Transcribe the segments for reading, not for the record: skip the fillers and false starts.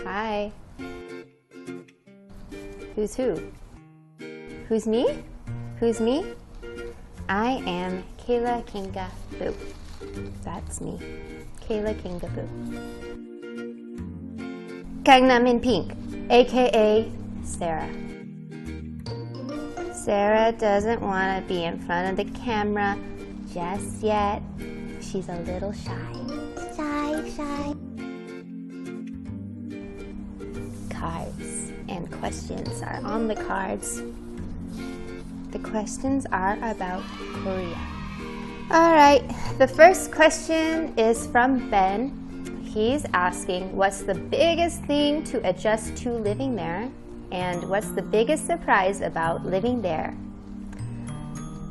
Hi. Who's who? Who's me? Who's me? I am KaylaKangaBoo. That's me. KaylaKangaBoo. Gangnaminpink, aka Sarah. Sarah doesn't want to be in front of the camera just yet. She's a little shy. Shy. Cards and questions are on the cards. The questions are about Korea. Alright, the first question is from Ben. He's asking, what's the biggest thing to adjust to living there? And what's the biggest surprise about living there?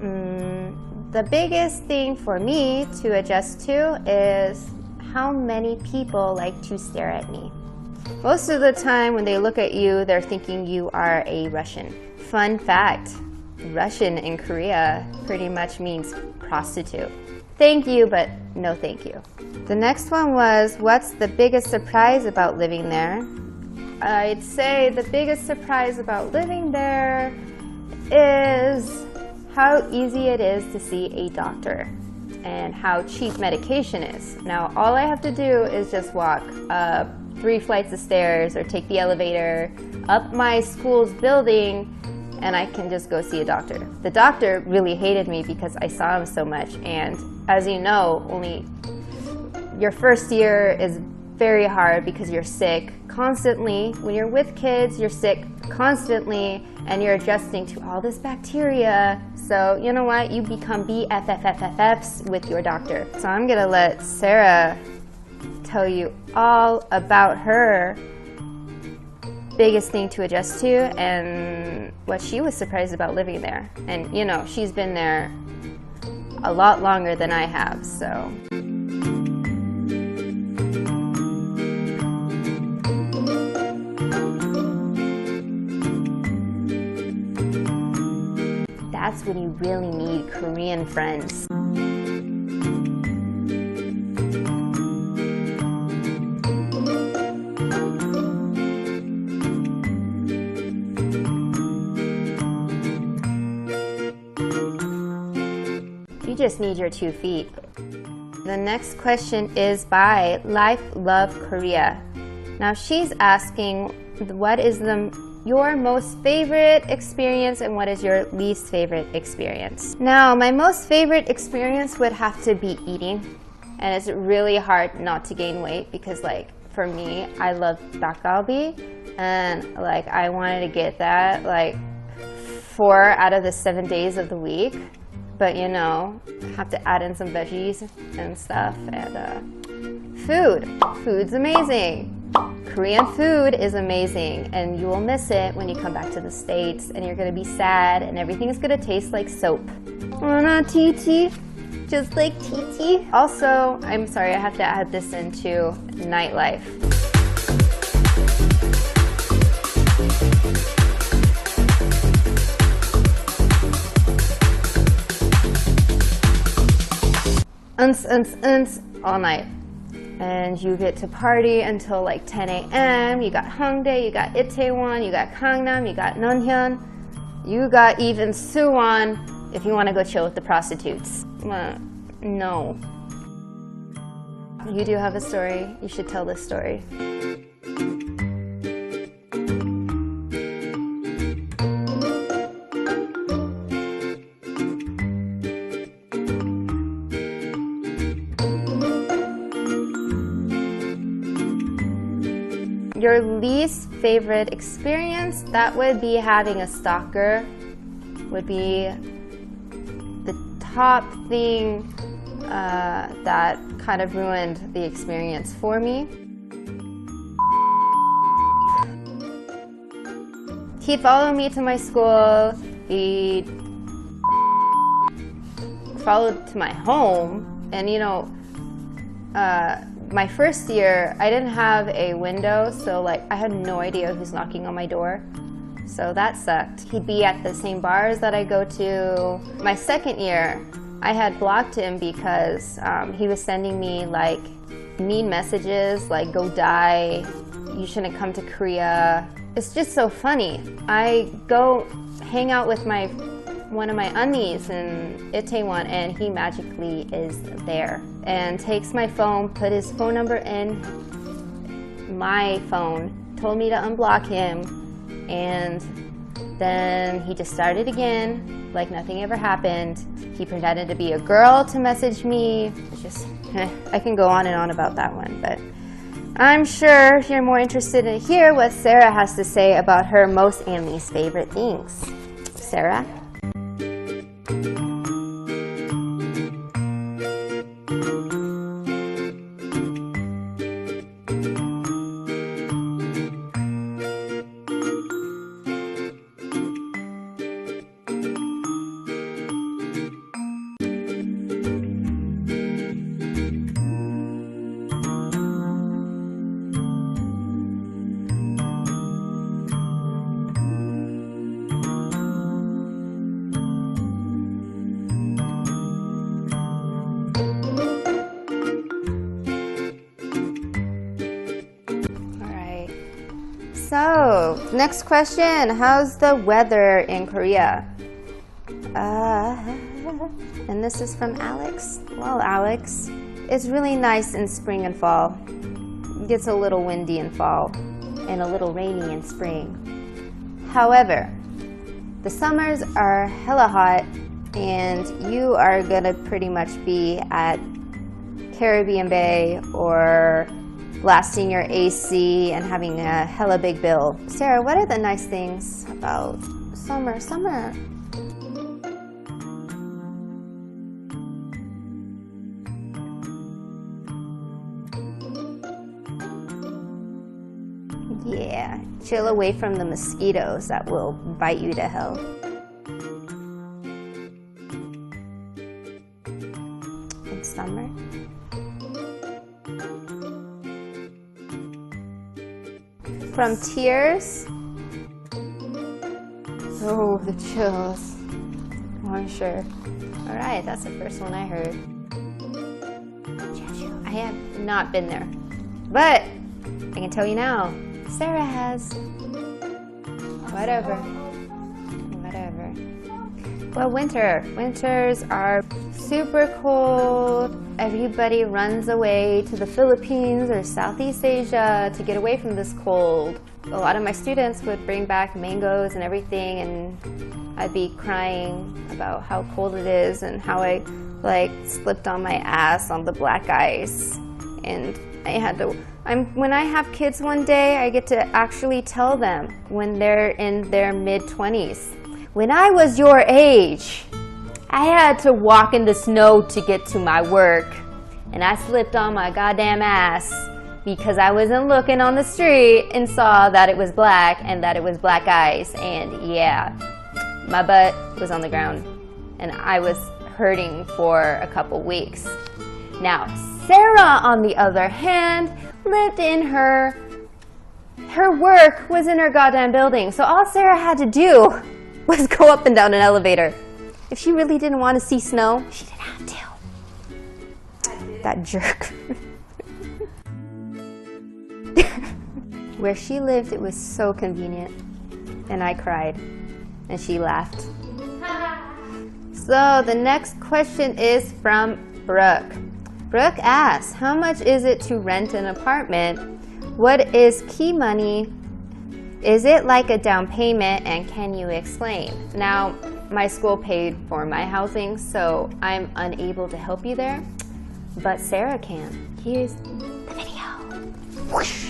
The biggest thing for me to adjust to is how many people like to stare at me. Most of the time when they look at you, they're thinking you are a Russian. Fun fact, Russian in Korea pretty much means prostitute. Thank you, but no thank you. The next one was, what's the biggest surprise about living there? I'd say the biggest surprise about living there is how easy it is to see a doctor and how cheap medication is. Now, all I have to do is just walk up 3 flights of stairs or take the elevator up my school's building and I can just go see a doctor. The doctor really hated me because I saw him so much, and as you know, only your first year is very hard because you're sick constantly. When you're with kids, you're sick constantly and you're adjusting to all this bacteria. So you know what? You become BFFFFs with your doctor. So I'm gonna let Sarah tell you all about her biggest thing to adjust to and what she was surprised about living there. And you know, she's been there a lot longer than I have, so. That's when you really need Korean friends. You just need your 2 feet. The next question is by Life Love Korea. Now she's asking, what is your most favorite experience and what is your least favorite experience? Now, my most favorite experience would have to be eating, and it's really hard not to gain weight because, like, for me, I love 닭갈비, and like I wanted to get that like 4 out of the 7 days of the week, but you know, have to add in some veggies and stuff. And food's amazing. Korean food is amazing, and you will miss it when you come back to the States, and you're gonna be sad, and everything is gonna taste like soap. Oh, not TT, just like TT. Also, I'm sorry, I have to add this into nightlife. All night. And you get to party until like 10 a.m. You got Hongdae, you got Itaewon, you got Gangnam, you got Nonhyun, you got even Suwon if you want to go chill with the prostitutes. No. You do have a story. You should tell this story. Your least favorite experience, that would be having a stalker, would be the top thing that kind of ruined the experience for me. He'd follow me to my school, he'd follow to my home, and you know, my first year, I didn't have a window, so like I had no idea who's knocking on my door. So that sucked. He'd be at the same bars that I go to. My second year, I had blocked him because he was sending me like mean messages like "go die," "you shouldn't come to Korea." It's just so funny. I go hang out with one of my unnies in Itaewon, and he magically is there and takes my phone, put his phone number in my phone, told me to unblock him, and then he just started again like nothing ever happened. He pretended to be a girl to message me. It's just, I can go on and on about that one, but I'm sure you're more interested in hear what Sarah has to say about her most and least favorite things. Sarah? So, next question. How's the weather in Korea? And this is from Alex. Well, Alex, it's really nice in spring and fall. It gets a little windy in fall and a little rainy in spring. However, the summers are hella hot and you are gonna pretty much be at Caribbean Bay or blasting your AC and having a hella big bill. Sarah, what are the nice things about summer? Yeah, chill away from the mosquitoes that will bite you to hell. In summer. From tears. Oh, the chills. Oh, I'm sure. All right, that's the first one I heard. I have not been there, but I can tell you now, Sarah has. Whatever. Well, winter. Winters are super cold. Everybody runs away to the Philippines or Southeast Asia to get away from this cold. A lot of my students would bring back mangoes and everything, and I'd be crying about how cold it is and how I slipped on my ass on the black ice. And I had to, when I have kids one day, I get to actually tell them when they're in their mid-20s. When I was your age, I had to walk in the snow to get to my work, and I slipped on my goddamn ass because I wasn't looking on the street and saw that it was black and that it was black ice, and yeah, my butt was on the ground and I was hurting for a couple weeks. Now, Sarah, on the other hand, lived in her work was in her goddamn building, so all Sarah had to do was go up and down an elevator. If she really didn't want to see snow, she didn't have to. That jerk. Where she lived, it was so convenient. And I cried. And she laughed. So the next question is from Brooke. Brooke asks, how much is it to rent an apartment? What is key money? Is it like a down payment, and can you explain? Now, my school paid for my housing, so I'm unable to help you there, but Sarah can. Here's the video. Whoosh.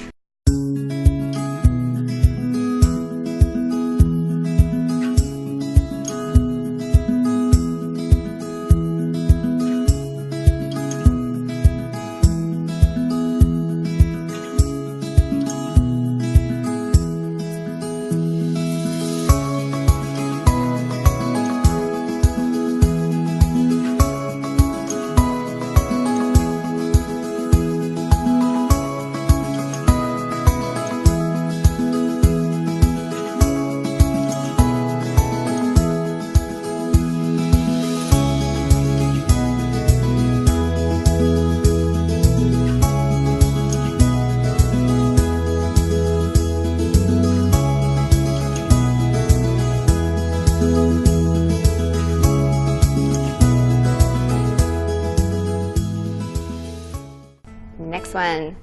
one.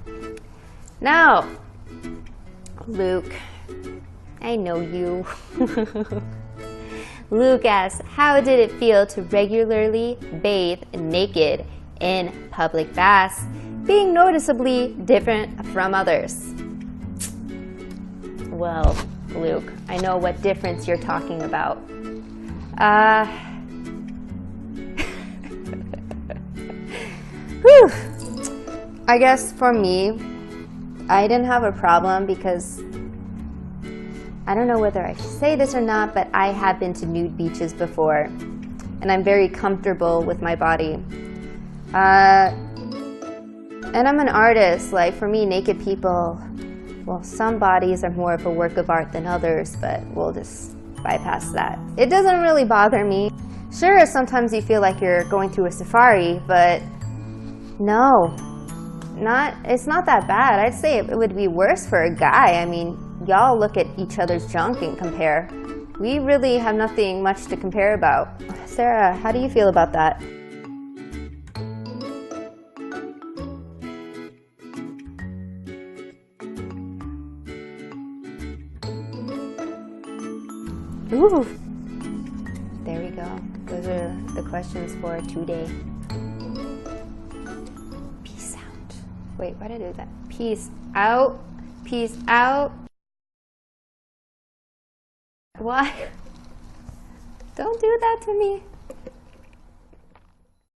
Now, Luke, I know you. Luke asks, how did it feel to regularly bathe naked in public baths, being noticeably different from others? Well, Luke, I know what difference you're talking about. Whew. I guess for me, I didn't have a problem because I don't know whether I should say this or not, but I have been to nude beaches before, and I'm very comfortable with my body. And I'm an artist. Like, for me, naked people, well, some bodies are more of a work of art than others, but we'll just bypass that. It doesn't really bother me. Sure, sometimes you feel like you're going through a safari, but no, it's not that bad. I'd say it would be worse for a guy. I mean, y'all look at each other's junk and compare. We really have nothing much to compare about. Sarah, how do you feel about that? Ooh, there we go. Those are the questions for today. Peace out. Wait, why did I do that? Peace out. Peace out. Why? Don't do that to me.